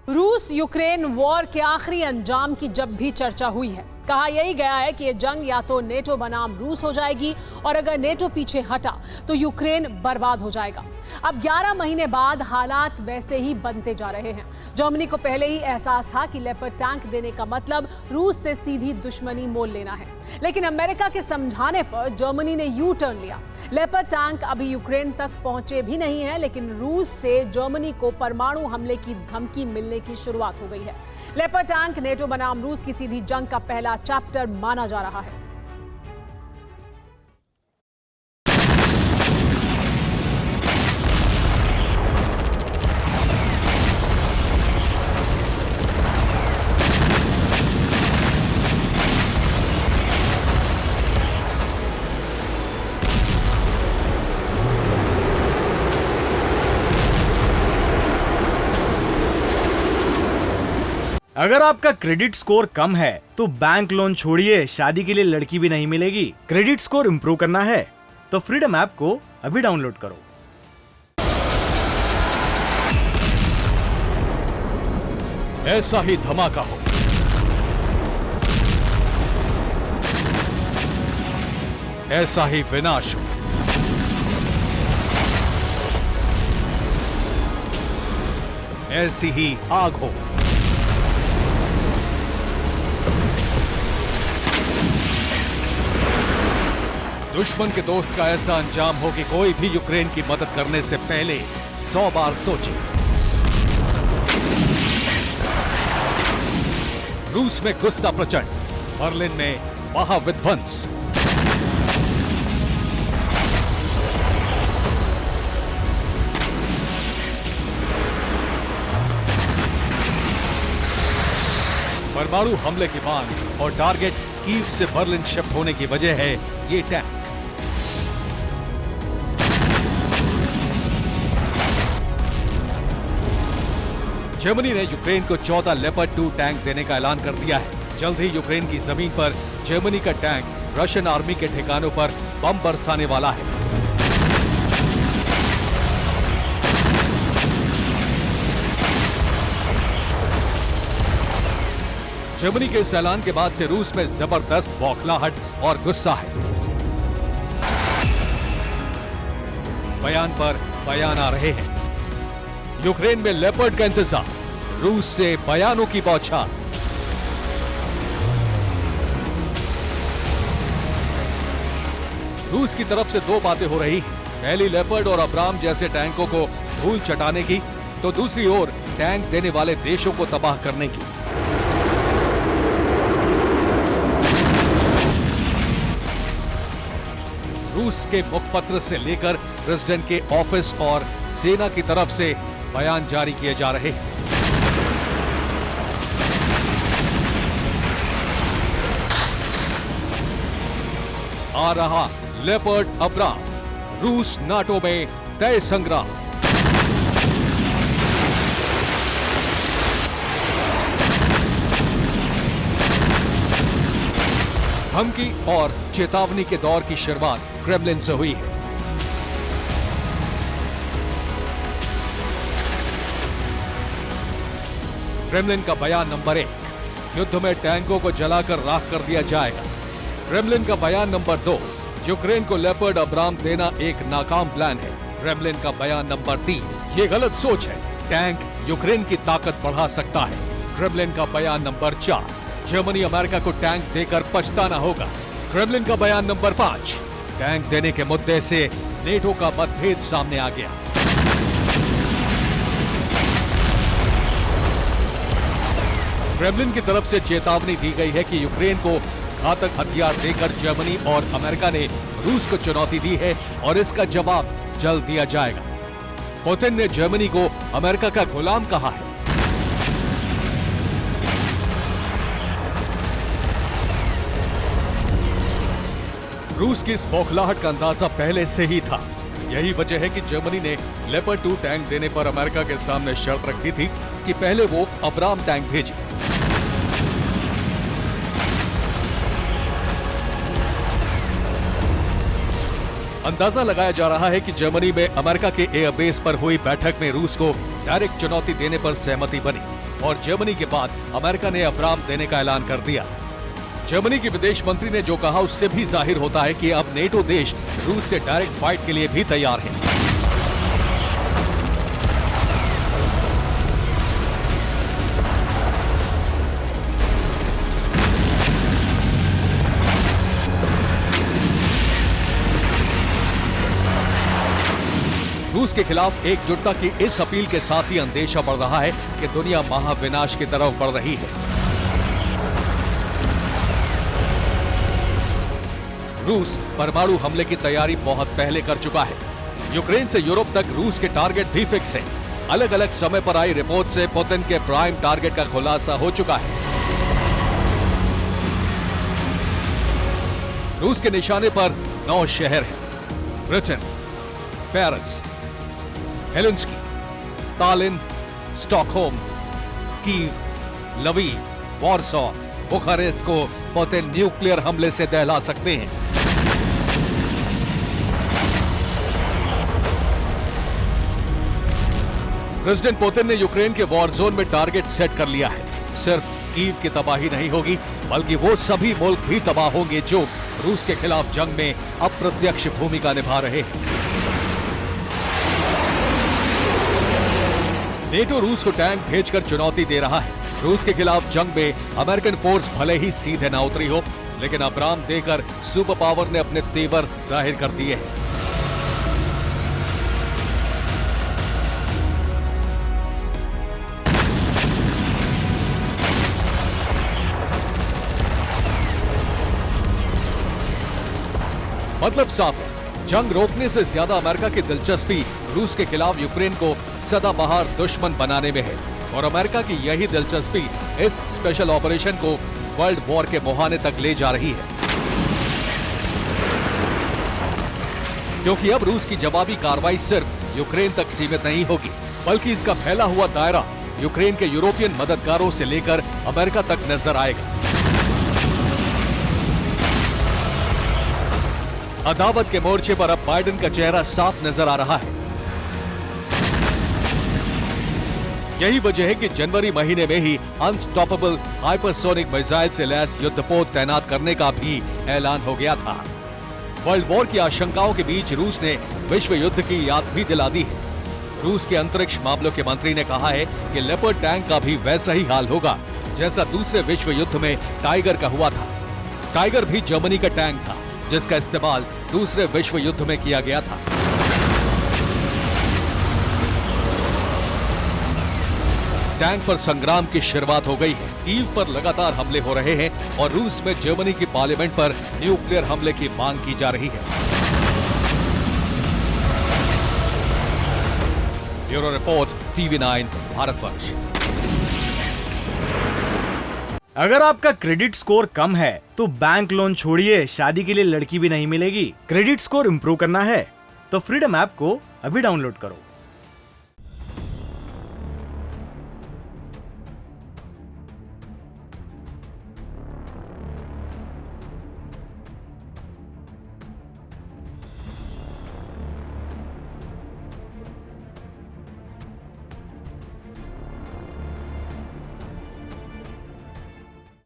रूस Ukraine war के आखिरी अंजाम की जब भी चर्चा हुई है, कहा यही गया है कि यह जंग या तो नेटो बनाम रूस हो जाएगी और अगर नेटो पीछे हटा तो यूक्रेन बर्बाद हो जाएगा। अब 11 महीने बाद हालात वैसे ही बनते जा रहे हैं। जर्मनी को पहले ही एहसास था कि लेपर्ड टैंक देने का मतलब रूस से सीधी दुश्मनी मोल लेना है, लेकिन अमेरिका के समझाने पर जर्मनी ने यू टर्न लिया। लेपर्ड टैंक अभी यूक्रेन तक पहुंचे भी नहीं है, लेकिन रूस से जर्मनी को परमाणु हमले की धमकी मिलने की शुरुआत हो गई है। लेपर्ड टैंक नेटो बनाम रूस की सीधी जंग का पहला चैप्टर माना जा रहा है। अगर आपका क्रेडिट स्कोर कम है तो बैंक लोन छोड़िए, शादी के लिए लड़की भी नहीं मिलेगी। क्रेडिट स्कोर इंप्रूव करना है तो फ्रीडम ऐप को अभी डाउनलोड करो। ऐसा ही धमाका हो, ऐसा ही विनाश हो, ऐसी ही आग हो, दुश्मन के दोस्त का ऐसा अंजाम हो कि कोई भी यूक्रेन की मदद करने से पहले 100 बार सोचे। रूस में गुस्सा प्रचंड, बर्लिन में महाविध्वंस। परमाणु हमले की मांग और टारगेट कीव से बर्लिन शिफ्ट होने की वजह है ये टैंक। जर्मनी ने यूक्रेन को 14 लेपर्ड 2 टैंक देने का ऐलान कर दिया है। जल्द ही यूक्रेन की जमीन पर जर्मनी का टैंक रशियन आर्मी के ठिकानों पर बम बरसाने वाला है। जर्मनी के इस ऐलान के बाद से रूस में जबरदस्त बौखलाहट और गुस्सा है। बयान पर बयान आ रहे हैं। यूक्रेन में लेपर्ड का इंतजार, रूस से बयानों की बौछार। रूस की तरफ से दो बातें हो रही हैं। पहली लेपर्ड और अब्राम जैसे टैंकों को धूल चटाने की, तो दूसरी ओर टैंक देने वाले देशों को तबाह करने की। रूस के मुखपत्र से लेकर प्रेसिडेंट के ऑफिस और सेना की तरफ से बयान जारी किए जा रहे हैं। आ रहा लेपर्ड अब्राम, रूस नाटो में तय संग्राम। धमकी और चेतावनी के दौर की शुरुआत क्रेमलिन से हुई है। क्रेमलिन का बयान नंबर 1, युद्ध में टैंकों को जलाकर राख कर दिया जाएगा। क्रेमलिन का बयान नंबर 2, यूक्रेन को लेपर्ड अब्राम देना एक नाकाम प्लान है। क्रेमलिन का बयान नंबर 3, ये गलत सोच है, टैंक यूक्रेन की ताकत बढ़ा सकता है। क्रेमलिन का बयान नंबर 4, जर्मनी अमेरिका को टैंक देकर पछताना होगा। क्रेमलिन का बयान नंबर 5, टैंक देने के मुद्दे से नेटो का मतभेद सामने आ गया। क्रेमलिन की तरफ से चेतावनी दी गई है कि यूक्रेन को घातक हथियार देकर जर्मनी और अमेरिका ने रूस को चुनौती दी है और इसका जवाब जल्द दिया जाएगा। पुतिन ने जर्मनी को अमेरिका का गुलाम कहा है। रूस की इस बौखलाहट का अंदाजा पहले से ही था। यही वजह है कि जर्मनी ने लेपर्ड 2 टैंक देने पर अमेरिका के सामने शर्त रखी थी कि पहले वो अब्राम टैंक भेजे। अंदाजा लगाया जा रहा है कि जर्मनी में अमेरिका के एयरबेस पर हुई बैठक में रूस को डायरेक्ट चुनौती देने पर सहमति बनी। और जर्मनी के बाद अमेरिका ने अब्राम देने का ऐलान कर दिया। जर्मनी के विदेश मंत्री ने जो कहा उससे भी जाहिर होता है कि अब नेटो देश रूस से डायरेक्ट फाइट के लिए भी तैयार है। रूस के खिलाफ एकजुटता की इस अपील के साथ ही अंदेशा बढ़ रहा है कि दुनिया महाविनाश की तरफ बढ़ रही है। रूस परमाणु हमले की तैयारी बहुत पहले कर चुका है। यूक्रेन से यूरोप तक रूस के टारगेट भी फिक्स है। अलग अलग समय पर आई रिपोर्ट से पुतिन के प्राइम टारगेट का खुलासा हो चुका है। रूस के निशाने पर 9 शहर हैं: Britain, Paris, Helsinki, Tallinn, Stockholm, Kyiv, Lviv, Warsaw, Bucharest को पुतिन न्यूक्लियर हमले से दहला सकते हैं। प्रेसिडेंट पुतिन ने यूक्रेन के वॉर जोन में टारगेट सेट कर लिया है। सिर्फ कीव की तबाही नहीं होगी, बल्कि वो सभी मुल्क भी तबाह होंगे जो रूस के खिलाफ जंग में अप्रत्यक्ष भूमिका निभा रहे हैं। नेटो रूस को टैंक भेजकर चुनौती दे रहा है। रूस के खिलाफ जंग में अमेरिकन फोर्स भले ही सीधे न उतरी हो, लेकिन अब्राम देकर सुपर पावर ने अपने तेवर जाहिर कर दिए हैं। मतलब साफ है, जंग रोकने से ज्यादा अमेरिका की दिलचस्पी रूस के खिलाफ यूक्रेन को सदाबहार दुश्मन बनाने में है, और अमेरिका की यही दिलचस्पी इस स्पेशल ऑपरेशन को वर्ल्ड वॉर के मुहाने तक ले जा रही है। क्योंकि अब रूस की जवाबी कार्रवाई सिर्फ यूक्रेन तक सीमित नहीं होगी, बल्कि इसका फैला हुआ दायरा यूक्रेन के यूरोपियन मददगारों से लेकर अमेरिका तक नजर आएगा। अदावत के मोर्चे पर अब बाइडेन का चेहरा साफ नजर आ रहा है। यही वजह है कि जनवरी महीने में ही अनस्टॉपेबल हाइपरसोनिक मिसाइल से लैस युद्धपोत तैनात करने का भी ऐलान हो गया था। वर्ल्ड वॉर की आशंकाओं के बीच रूस ने विश्व युद्ध की याद भी दिला दी है। रूस के अंतरिक्ष मामलों के मंत्री ने कहा है कि लेपर्ड टैंक का भी वैसा ही हाल होगा जैसा दूसरे विश्व युद्ध में टाइगर का हुआ था। टाइगर भी जर्मनी का टैंक था, जिसका इस्तेमाल दूसरे विश्व युद्ध में किया गया था। टैंक पर संग्राम की शुरुआत हो गई है। कीव पर लगातार हमले हो रहे हैं और रूस में जर्मनी की पार्लियामेंट पर न्यूक्लियर हमले की मांग की जा रही है। Bureau report, TV9 Bharatvarsh. अगर आपका क्रेडिट स्कोर कम है तो बैंक लोन छोड़िए, शादी के लिए लड़की भी नहीं मिलेगी। क्रेडिट स्कोर इंप्रूव करना है तो फ्रीडम ऐप को अभी डाउनलोड करो।